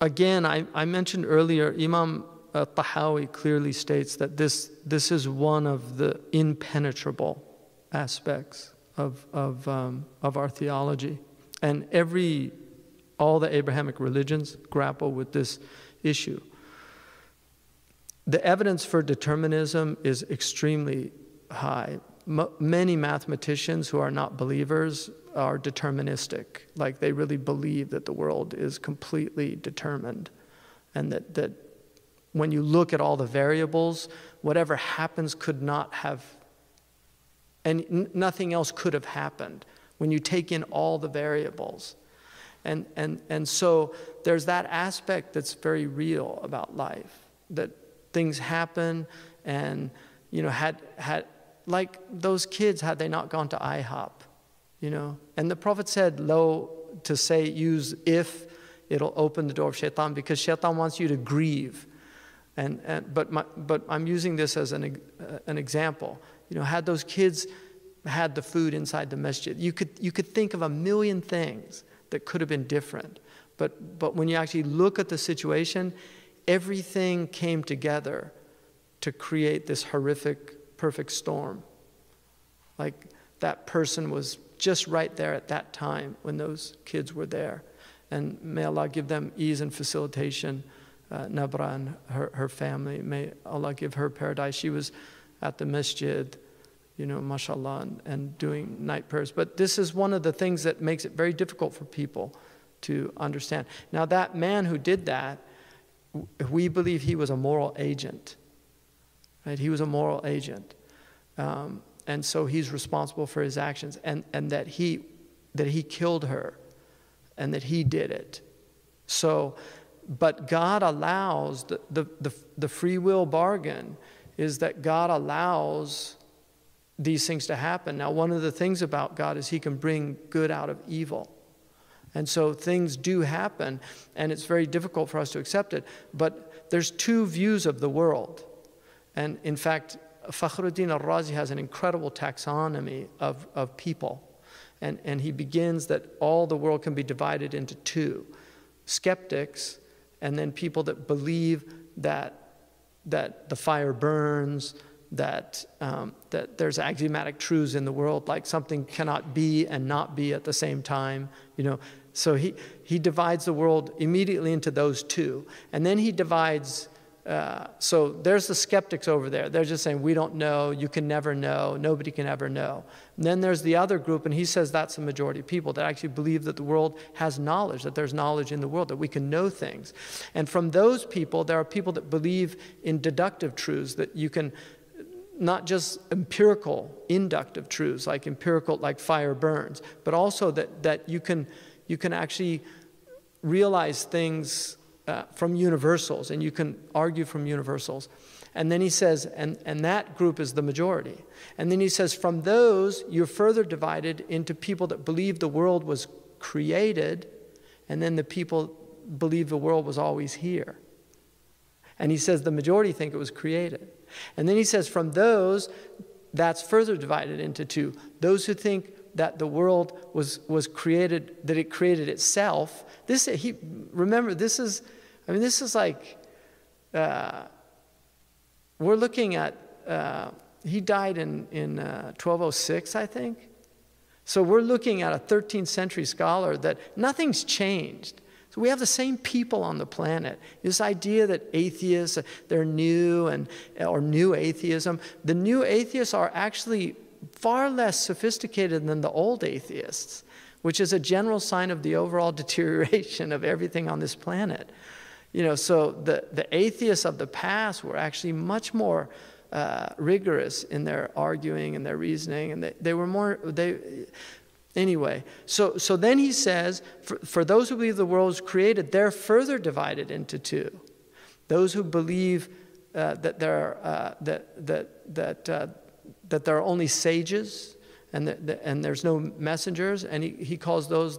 again, I mentioned earlier, Imam Tahawi clearly states that this is one of the impenetrable aspects of our theology. And all the Abrahamic religions grapple with this issue. The evidence for determinism is extremely high. Many mathematicians who are not believers are deterministic. Like, they really believe that the world is completely determined, and that when you look at all the variables, whatever happens could not have, and nothing else could have happened when you take in all the variables. And so there's that aspect that's very real about life, that things happen, and, you know, had like those kids, had they not gone to IHOP, you know, and the Prophet said, use if, it'll open the door of shaitan, because shaitan wants you to grieve. But I'm using this as an example. You know, had those kids had the food inside the masjid, you could think of a million things that could have been different. But when you actually look at the situation, everything came together to create this horrific, perfect storm. Like, that person was just right there at that time when those kids were there. And may Allah give them ease and facilitation. Nabra and her family, may Allah give her paradise. She was at the masjid, you know, mashallah, and doing night prayers. But this is one of the things that makes it very difficult for people to understand. Now, that man who did that, we believe he was a moral agent. Right? He was a moral agent. And so he's responsible for his actions, and that he killed her, and that he did it. So, but God allows, the free will bargain is that God allows these things to happen. Now, one of the things about God is he can bring good out of evil. And so things do happen, and it's very difficult for us to accept it. But there's two views of the world. And in fact, Fakhruddin al-Razi has an incredible taxonomy of people. And he begins that all the world can be divided into two: skeptics, and then people that believe that the fire burns, that there's axiomatic truths in the world, like something cannot be and not be at the same time. You know, so he divides the world immediately into those two, and then he divides. So there's the skeptics over there. They're just saying, we don't know, you can never know, nobody can ever know. And then there's the other group, and he says that's the majority of people that actually believe that the world has knowledge, that there's knowledge in the world, that we can know things. And from those people, there are people that believe in deductive truths, that you can, not just empirical, inductive truths, like empirical, like fire burns, but also that you can actually realize things from universals, and you can argue from universals. And then he says, and that group is the majority. And then he says, from those, you're further divided into people that believe the world was created, and then the people believe the world was always here. And he says the majority think it was created. And then he says, from those, that's further divided into two. Those who think that the world was created, that it created itself. Remember, this is like, we're looking at, he died in 1206, I think. So we're looking at a 13th century scholar that nothing's changed. So we have the same people on the planet. This idea that atheists, they're new, or new atheism. The new atheists are actually far less sophisticated than the old atheists, which is a general sign of the overall deterioration of everything on this planet. You know, so the atheists of the past were actually much more rigorous in their arguing and their reasoning, and they were more, anyway. So then he says, for those who believe the world was created, they're further divided into two. Those who believe that there are only sages, and there's no messengers, and he calls those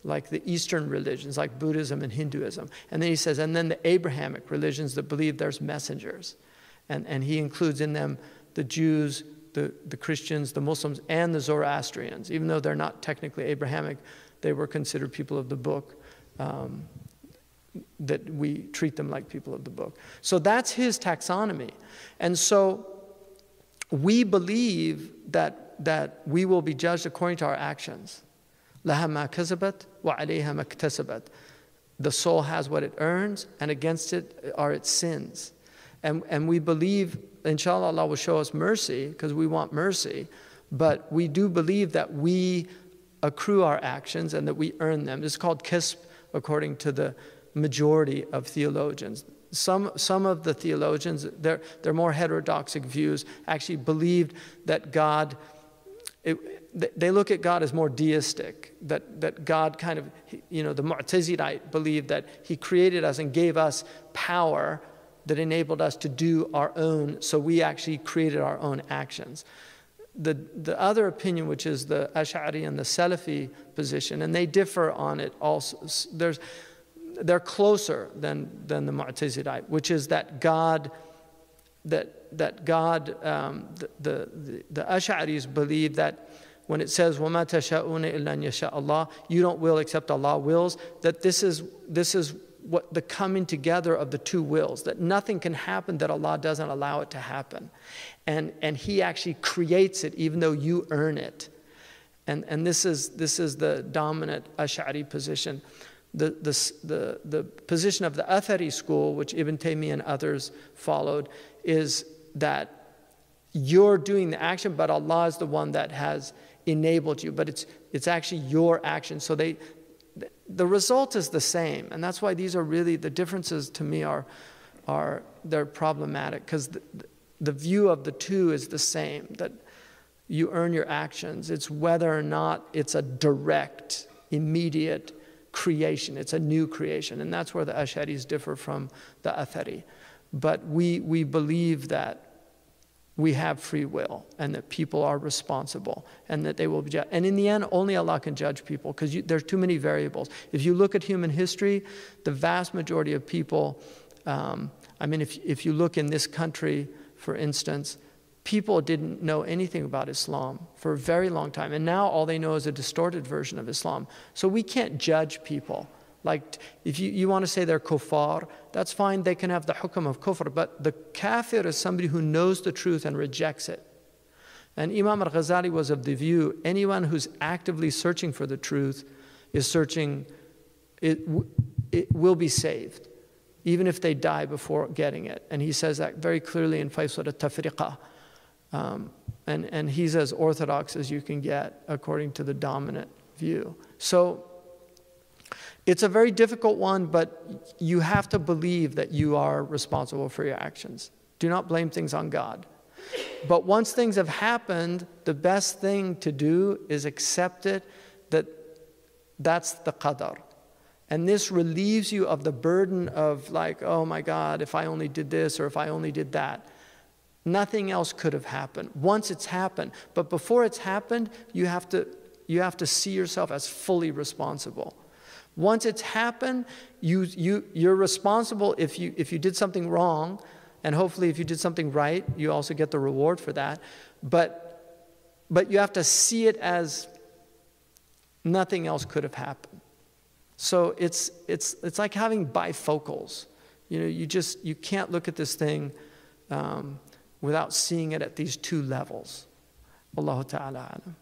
like the Eastern religions, like Buddhism and Hinduism. And then he says, and then the Abrahamic religions that believe there's messengers. And he includes in them the Jews, the Christians, the Muslims, and the Zoroastrians. Even though they're not technically Abrahamic, they were considered people of the book. that we treat them like people of the book. So that's his taxonomy. And so we believe that we will be judged according to our actions. لَهَا مَا كَسَبَتْ وَعَلَيْهَا مَا اكْتَسَبَتْ. The soul has what it earns, and against it are its sins. And we believe, inshallah, Allah will show us mercy, because we want mercy. But we do believe that we accrue our actions and that we earn them. It's called kasb, according to the majority of theologians. Some of the theologians, they're more heterodoxic views, actually believed that God, they look at God as more deistic, that God kind of, the Mu'tazilite believed that he created us and gave us power that enabled us to do our own, so we actually created our own actions. The other opinion, which is the Ash'ari and the Salafi position, and they differ on it also. They're closer than the Mu'tazilite, which is that God, the Ash'aris believe that when it says وَمَا تَشَاءُونَ إِلَّا أَن يَشَاءَ اللَّهُ, you don't will except Allah wills, that this is what the coming together of the two wills, that nothing can happen that Allah doesn't allow it to happen. And he actually creates it even though you earn it. And this is the dominant Ash'ari position. The position of the Athari school, which Ibn Taymiyyah and others followed, is that you're doing the action, but Allah is the one that has enabled you. But it's actually your action. So the result is the same. And that's why these are really, the differences to me they're problematic, because the view of the two is the same, that you earn your actions. It's whether or not it's a direct, immediate creation. It's a new creation. And that's where the Ash'aris differ from the Athari. But we believe that we have free will and that people are responsible and that they will be judged. And in the end, only Allah can judge people, because there's too many variables. If you look at human history, the vast majority of people, if you look in this country, for instance, people didn't know anything about Islam for a very long time. And now all they know is a distorted version of Islam. So we can't judge people. Like, if you want to say they're kuffar, that's fine, they can have the hukm of kufr, but the kafir is somebody who knows the truth and rejects it. And Imam al-Ghazali was of the view, anyone who's actively searching for the truth is searching, it will be saved, even if they die before getting it. And he says that very clearly in Faisal al-Tafriqah. And he's as orthodox as you can get according to the dominant view. So it's a very difficult one, but you have to believe that you are responsible for your actions. Do not blame things on God. But once things have happened, the best thing to do is accept it, that's the qadar. And this relieves you of the burden of like, oh my God, if I only did this or if I only did that. Nothing else could have happened. Once it's happened. But before it's happened, you have to see yourself as fully responsible. Once it's happened, you're responsible if you did something wrong, and hopefully if you did something right, you also get the reward for that. But you have to see it as nothing else could have happened. So it's like having bifocals. You can't look at this thing without seeing it at these two levels. Allahu ta'ala alam.